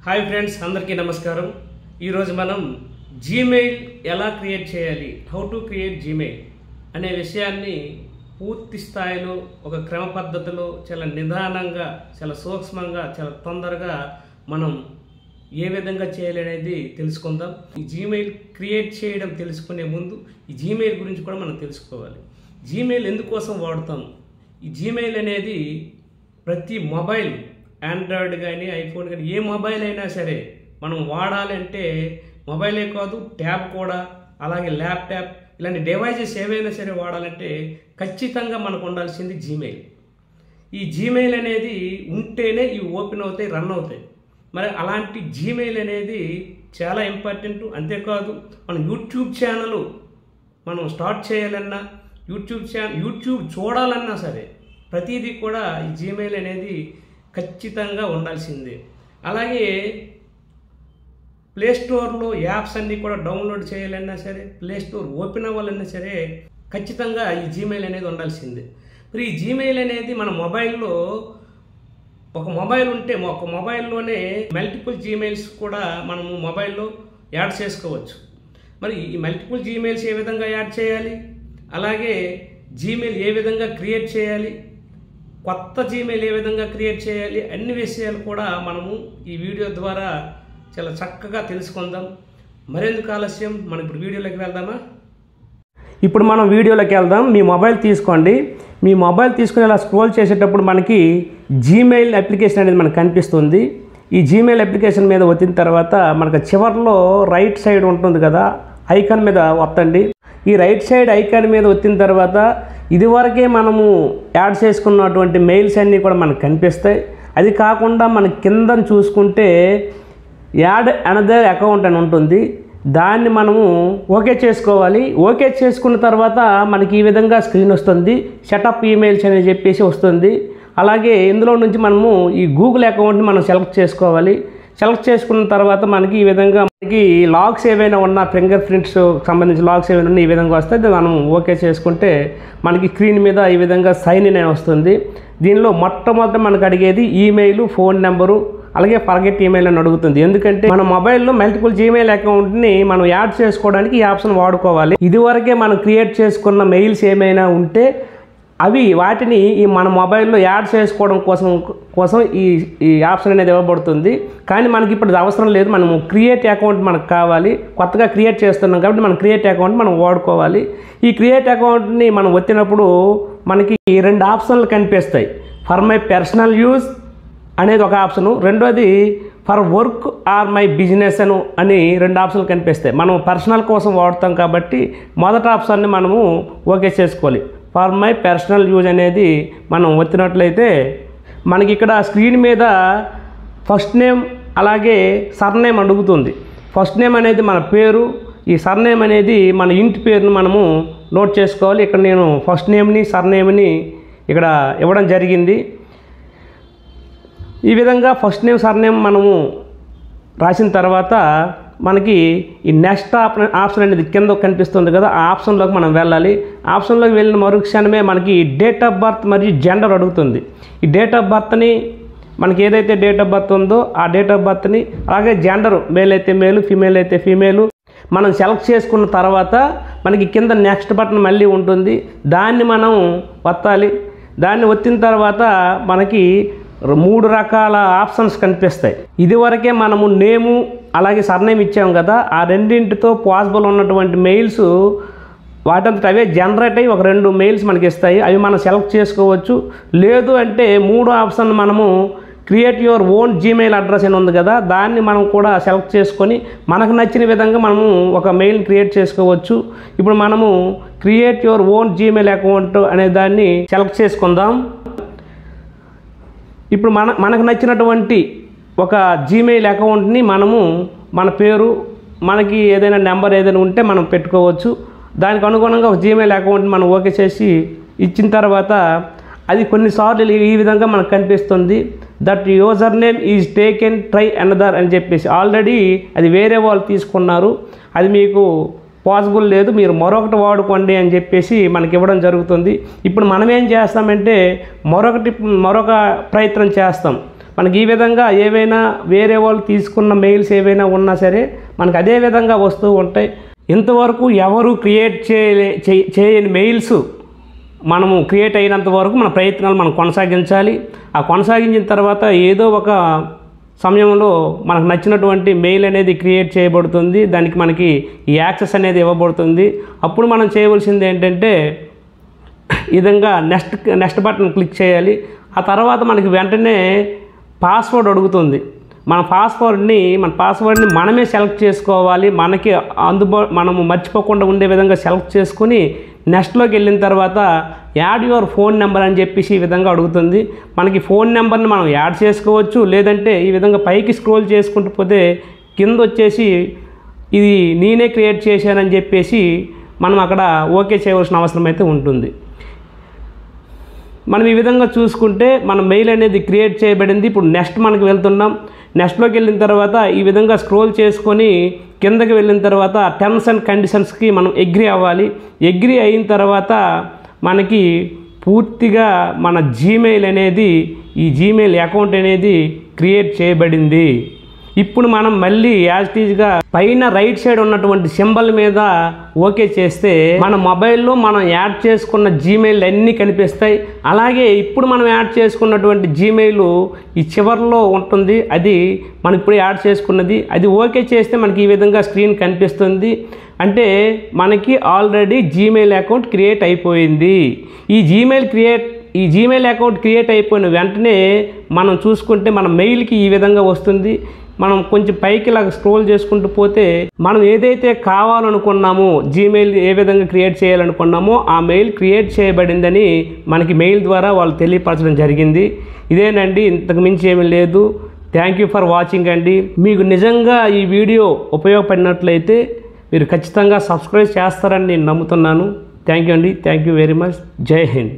Hi friends, అందరికీ నమస్కారం. ఈరోజు మనం జీమెయిల్ ఎలా క్రియేట్ చేయాలి, హౌ టు క్రియేట్ జీమెయిల్ అనే విషయాన్ని పూర్తి స్థాయిలో ఒక క్రమ పద్ధతిలో చాలా నిదానంగా, చాలా సూక్ష్మంగా, చాలా తొందరగా మనం ఏ విధంగా చేయాలి అనేది తెలుసుకుందాం. ఈ జీమెయిల్ క్రియేట్ చేయడం తెలుసుకునే ముందు ఈ జీమెయిల్ గురించి కూడా మనం తెలుసుకోవాలి. జీమెయిల్ ఎందుకోసం వాడతాం? ఈ జీమెయిల్ అనేది ప్రతి మొబైల్, ఆండ్రాయిడ్ కానీ ఐఫోన్ కానీ ఏ మొబైల్ అయినా సరే మనం వాడాలంటే మొబైలే కాదు, ట్యాబ్ కూడా, అలాగే ల్యాప్టాప్, ఇలాంటి డివైజెస్ ఏవైనా సరే వాడాలంటే ఖచ్చితంగా మనకు ఉండాల్సింది జీమెయిల్. ఈ జీమెయిల్ అనేది ఉంటేనే ఇవి ఓపెన్ అవుతాయి, రన్ అవుతాయి. మరి అలాంటి జీమెయిల్ అనేది చాలా ఇంపార్టెంట్. అంతేకాదు, మన యూట్యూబ్ ఛానల్ మనం స్టార్ట్ చేయాలన్నా, యూట్యూబ్ చూడాలన్నా సరే ప్రతిదీ కూడా ఈ జీమెయిల్ అనేది ఖచ్చితంగా ఉండాల్సిందే. అలాగే ప్లేస్టోర్లో యాప్స్ అన్నీ కూడా డౌన్లోడ్ చేయాలన్నా సరే, ప్లేస్టోర్ ఓపెన్ అవ్వాలన్నా సరే ఖచ్చితంగా ఈ జీమెయిల్ అనేది ఉండాల్సిందే. మరి ఈ జీమెయిల్ అనేది మన మొబైల్లో, ఒక మొబైల్ ఉంటే ఒక మొబైల్లోనే మల్టిపుల్ జీమెయిల్స్ కూడా మనము మొబైల్లో యాడ్ చేసుకోవచ్చు. మరి ఈ మల్టిపుల్ జీమెయిల్స్ ఏ విధంగా యాడ్ చేయాలి, అలాగే జీమెయిల్ ఏ విధంగా క్రియేట్ చేయాలి, కొత్త జీమెయిల్ ఏ విధంగా క్రియేట్ చేయాలి, అన్ని విషయాలు కూడా మనము ఈ వీడియో ద్వారా చాలా చక్కగా తెలుసుకుందాం. మరెందుకు ఆలస్యం, మనం ఇప్పుడు వీడియోలోకి వెళ్దామా? ఇప్పుడు మనం వీడియోలోకి వెళ్దాం. మీ మొబైల్ తీసుకోండి. మీ మొబైల్ తీసుకుని ఇలా స్క్రోల్ చేసేటప్పుడు మనకి జీమెయిల్ అప్లికేషన్ అనేది మనకు కనిపిస్తుంది. ఈ జీమెయిల్ అప్లికేషన్ మీద వచ్చిన తర్వాత మనకు చివరిలో రైట్ సైడ్ ఉంటుంది కదా, ఐకాన్ మీద వత్తండి. ఈ రైట్ సైడ్ ఐకాన్ మీద వచ్చిన తర్వాత ఇదివరకే మనము యాడ్ చేసుకున్నటువంటి మెయిల్స్ అన్నీ కూడా మనకు కనిపిస్తాయి. అది కాకుండా మన కింద చూసుకుంటే యాడ్ అనదర్ అకౌంట్ అని ఉంటుంది. దాన్ని మనము ఓకే చేసుకోవాలి. ఓకే చేసుకున్న తర్వాత మనకి ఈ విధంగా స్క్రీన్ వస్తుంది. సెటప్ ఈమెయిల్స్ అని చెప్పేసి వస్తుంది. అలాగే ఇందులో నుంచి మనము ఈ గూగుల్ అకౌంట్ని మనం సెలెక్ట్ చేసుకోవాలి. సెలెక్ట్ చేసుకున్న తర్వాత మనకి ఈ విధంగా మనకి లాగ్స్ ఏవైనా ఉన్నా, ఫింగర్ ప్రింట్స్ సంబంధించిన లాగ్స్ ఏవైనా ఉన్నా ఈ విధంగా వస్తాయి. మనం ఓకే చేసుకుంటే మనకి స్క్రీన్ మీద ఈ విధంగా సైన్ ఇన్ అని వస్తుంది. దీనిలో మొట్టమొదట మనకు అడిగేది ఈమెయిల్, ఫోన్ నెంబరు, అలాగే ఫర్గెట్ ఈమెయిల్ అని అడుగుతుంది. ఎందుకంటే మన మొబైల్లో మల్టిపుల్ జీమెయిల్ అకౌంట్ని మనం యాడ్ చేసుకోవడానికి ఈ ఆప్షన్ వాడుకోవాలి. ఇదివరకే మనం క్రియేట్ చేసుకున్న మెయిల్స్ ఏమైనా ఉంటే అవి వాటిని ఈ మన మొబైల్లో యాడ్ చేసుకోవడం కోసం ఈ ఆప్షన్ అనేది ఇవ్వబడుతుంది. కానీ మనకి ఇప్పుడు అవసరం లేదు. మనము క్రియేట్ అకౌంట్ మనకు కావాలి. కొత్తగా క్రియేట్ చేస్తున్నాం కాబట్టి మనం క్రియేట్ అకౌంట్ మనం వాడుకోవాలి. ఈ క్రియేట్ అకౌంట్ని మనం వచ్చినప్పుడు మనకి 2 ఆప్షన్లు కనిపిస్తాయి. ఫర్ మై పర్సనల్ యూజ్ అనేది ఒక ఆప్షను, రెండోది for work or my business అని 2 ఆప్షన్లు కనిపిస్తాయి. మనం పర్సనల్ కోసం వాడుతాం కాబట్టి మొదటి ఆప్షన్ని మనము ఓకే చేసుకోవాలి. ఫర్ మై పర్సనల్ యూజ్ అనేది మనం వచ్చినట్లయితే మనకి ఇక్కడ స్క్రీన్ మీద ఫస్ట్ నేమ్ అలాగే సర్నేమ్ అడుగుతుంది. ఫస్ట్ నేమ్ అనేది మన పేరు, ఈ సర్నేమ్ అనేది మన ఇంటి పేరును మనము నోట్ చేసుకోవాలి. ఇక్కడ నేను ఫస్ట్ నేమ్ని, సర్నేమ్ని ఇక్కడ ఇవ్వడం జరిగింది. ఈ విధంగా ఫస్ట్ నేమ్, సర్నేమ్ మనము రాసిన తర్వాత మనకి ఈ నెక్స్ట్ ఆప్షన్ అనేది కింద కనిపిస్తుంది కదా, ఆ ఆప్షన్లోకి మనం వెళ్ళాలి. ఆప్షన్లోకి వెళ్ళిన మరుక్షణమే మనకి డేట్ ఆఫ్ బర్త్ మరియు జెండర్ అడుగుతుంది. ఈ డేట్ ఆఫ్ బర్త్ని మనకి ఏదైతే డేట్ ఆఫ్ బర్త్ ఉందో ఆ డేట్ ఆఫ్ బర్త్ని, అలాగే జెండరు మేల్ అయితే మేలు, ఫీమేల్ అయితే ఫీమేలు మనం సెలెక్ట్ చేసుకున్న తర్వాత మనకి కింద నెక్స్ట్ బటన్ మళ్ళీ ఉంటుంది. దాన్ని మనం వత్తాలి. దాన్ని వచ్చిన తర్వాత మనకి 3 రకాల ఆప్షన్స్ కనిపిస్తాయి. ఇదివరకే మనము నేము అలాగే సర్నేమ్ ఇచ్చాము కదా, ఆ రెండింటితో పాసిబుల్ ఉన్నటువంటి మెయిల్స్ వాటంతట అవే జనరేట్ అయ్యి ఒక 2 మెయిల్స్ మనకి ఇస్తాయి. అవి మనం సెలెక్ట్ చేసుకోవచ్చు. లేదు అంటే 3వ ఆప్షన్ మనము create your own Gmail address అని ఉంది కదా, దాన్ని మనం కూడా సెలెక్ట్ చేసుకొని మనకు నచ్చిన విధంగా మనము ఒక మెయిల్ని క్రియేట్ చేసుకోవచ్చు. ఇప్పుడు మనము create your own Gmail account అనే దాన్ని సెలెక్ట్ చేసుకుందాం. ఇప్పుడు మనకు నచ్చినటువంటి ఒక జీమెయిల్ అకౌంట్ని మనము మన పేరు, మనకి ఏదైనా నెంబర్ ఏదైనా ఉంటే మనం పెట్టుకోవచ్చు. దానికి అనుగుణంగా ఒక జీమెయిల్ అకౌంట్ని మనం ఓకే చేసి ఇచ్చిన తర్వాత అది కొన్నిసార్లు ఈ విధంగా మనకు కనిపిస్తుంది. That user name is taken try another అని చెప్పేసి ఆల్రెడీ అది వేరే వాళ్ళు తీసుకున్నారు, అది మీకు పాసిబుల్ లేదు, మీరు మరొకటి వాడుకోండి అని చెప్పేసి మనకి ఇవ్వడం జరుగుతుంది. ఇప్పుడు మనం ఏం చేస్తామంటే మరొక ప్రయత్నం చేస్తాం. మనకి ఈ విధంగా ఏవైనా వేరే వాళ్ళు తీసుకున్న మెయిల్స్ ఏవైనా ఉన్నా సరే మనకు అదే విధంగా వస్తూ ఉంటాయి. ఇంతవరకు ఎవరు క్రియేట్ చేయని మెయిల్స్ మనము క్రియేట్ అయినంత వరకు మన ప్రయత్నాలు మనం కొనసాగించాలి. ఆ కొనసాగించిన తర్వాత ఏదో ఒక సమయంలో మనకు నచ్చినటువంటి మెయిల్ అనేది క్రియేట్ చేయబడుతుంది. దానికి మనకి ఈ యాక్సెస్ అనేది ఇవ్వబడుతుంది. అప్పుడు మనం చేయవలసింది ఏంటంటే ఈ విధంగా నెక్స్ట్ బటన్ క్లిక్ చేయాలి. ఆ తర్వాత మనకి వెంటనే పాస్వర్డ్ అడుగుతుంది. మన పాస్వర్డ్ని మనమే సెలెక్ట్ చేసుకోవాలి. మనకి మనము మర్చిపోకుండా ఉండే విధంగా సెలెక్ట్ చేసుకుని నెక్స్ట్లోకి వెళ్ళిన తర్వాత యాడ్ యువర్ ఫోన్ నెంబర్ అని చెప్పేసి ఈ విధంగా అడుగుతుంది. మనకి ఫోన్ నెంబర్ని మనం యాడ్ చేసుకోవచ్చు. లేదంటే ఈ విధంగా పైకి స్క్రోల్ చేసుకుంటూ పోతే కింద వచ్చేసి ఇది నేనే క్రియేట్ చేశానని చెప్పేసి మనం అక్కడ ఓకే చేయవలసిన అవసరం అయితే ఉంటుంది. మనం ఈ విధంగా చూసుకుంటే మన మెయిల్ అనేది క్రియేట్ చేయబడింది. ఇప్పుడు నెక్స్ట్ మనకు వెళ్తున్నాం. నెక్స్ట్లోకి వెళ్ళిన తర్వాత ఈ విధంగా స్క్రోల్ చేసుకొని కిందకి వెళ్ళిన తర్వాత టర్మ్స్ అండ్ కండిషన్స్కి మనం అగ్రీ అవ్వాలి. అగ్రీ అయిన తర్వాత మనకి పూర్తిగా మన జీమెయిల్ అనేది ఈ జీమెయిల్ అకౌంట్ అనేది క్రియేట్ చేయబడింది. ఇప్పుడు మనం మళ్ళీ యాజ్ ఇట్ ఈజ్గా పైన రైట్ సైడ్ ఉన్నటువంటి సింబల్ మీద ఓకే చేస్తే మన మొబైల్లో మనం యాడ్ చేసుకున్న జీమెయిల్ అన్నీ కనిపిస్తాయి. అలాగే ఇప్పుడు మనం యాడ్ చేసుకున్నటువంటి జీమెయిల్ ఈ చివరిలో ఉంటుంది. అది మనం ఇప్పుడు యాడ్ చేసుకున్నది. అది ఓకే చేస్తే మనకి ఈ విధంగా స్క్రీన్ కనిపిస్తుంది. అంటే మనకి ఆల్రెడీ జీమెయిల్ అకౌంట్ క్రియేట్ అయిపోయింది. ఈ జీమెయిల్ అకౌంట్ క్రియేట్ అయిపోయిన వెంటనే మనం చూసుకుంటే మన మెయిల్కి ఈ విధంగా వస్తుంది. మనం కొంచెం పైకి ఇలా స్క్రోల్ చేసుకుంటూ పోతే మనం ఏదైతే కావాలనుకున్నామో జీమెయిల్ ఏ విధంగా క్రియేట్ చేయాలనుకున్నామో ఆ మెయిల్ క్రియేట్ చేయబడిందని మనకి మెయిల్ ద్వారా వాళ్ళు తెలియపరచడం జరిగింది. ఇదేనండి, ఇంతకు మించి ఏమీ లేదు. థ్యాంక్ యూ ఫర్ వాచింగ్ అండి. మీకు నిజంగా ఈ వీడియో ఉపయోగపడినట్లయితే మీరు ఖచ్చితంగా సబ్స్క్రైబ్ చేస్తారని నేను నమ్ముతున్నాను. థ్యాంక్ యూ అండి. Thank you very much. జై హింద్.